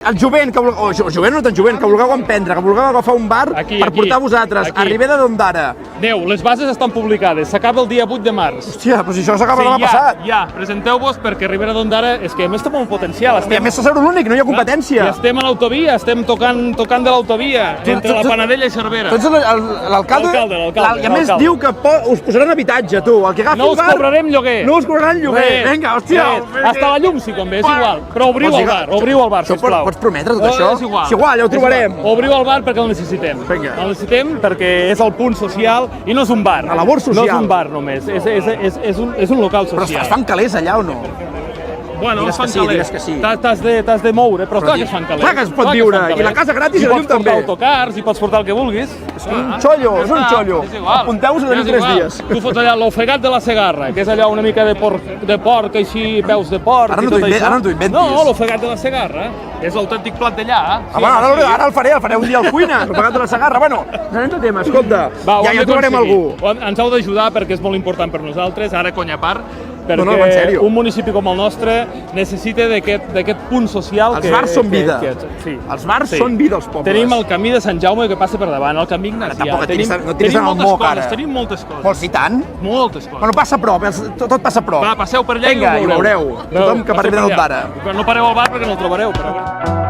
El jovent, o jovent no tan jovent, que vulgueu emprendre, que vulgueu agafar un bar per portar vosaltres a Ribera d'Ondara. Aneu, les bases estan publicades, s'acaba el dia 8 de març. Hòstia, però si això s'acaba demà passat. Ja, presenteu-vos perquè Ribera d'Ondara és que a més té molt potencial. I a més s'asseu l'únic, no hi ha competència. I estem a l'autovia, estem tocant de l'autovia, entre la Panadella i Cervera. Tu ets l'alcalde? L'alcalde. I a més diu que us posaran habitatge, tu. El que agafi no el bar... us cobrarem lloguer. No us cobraran lloguer. Vinga, hòstia. Hasta la llum, si convé, és igual. Però obriu el bar, sisplau. Pots prometre tot això? És igual. És igual, ja ho trobarem. Obriu el bar perquè el necessitem. El necessitem perquè és el punt social i no és un bar. La labor social. No és un bar només, és un local social. Però es fan calés allà o no? Bueno, digues es fan que sí, calés. digues que sí. T'has de moure, però clar que es fan calés. Clar que es pot viure, i la casa gratis i la llum també. Hi pots portar autocars, hi pots portar el que vulguis. És un xollo. Apunteu-vos a tenir 3 dies. Tu fots allà l'ofegat de la Segarra, que és allà una mica de porc, així, peus de porc i tot això. Ara no t'ho inventis. No, l'ofegat de la Segarra és l'autèntic plat d'allà. Ara el faré un dia al cuina, l'ofegat de la Segarra. Bueno, anem de tema, escolta, ja trobarem algú. Ens heu d'ajudar perquè és molt important per nosaltres, ara conya a part, perquè un municipi com el nostre necessita d'aquest punt social. Els bars són vida. Els bars són vida als pobles. Tenim el camí de Sant Jaume que passa per davant, el camí Ignacià. No tens en el moc, ara. Tenim moltes coses. Vols dir tant? Moltes coses. Bueno, passa a prop, tot passa a prop. Va, passeu per allà i ho veureu. Tothom que per Ribera d'Ondara. No pareu al bar perquè no el trobareu, però...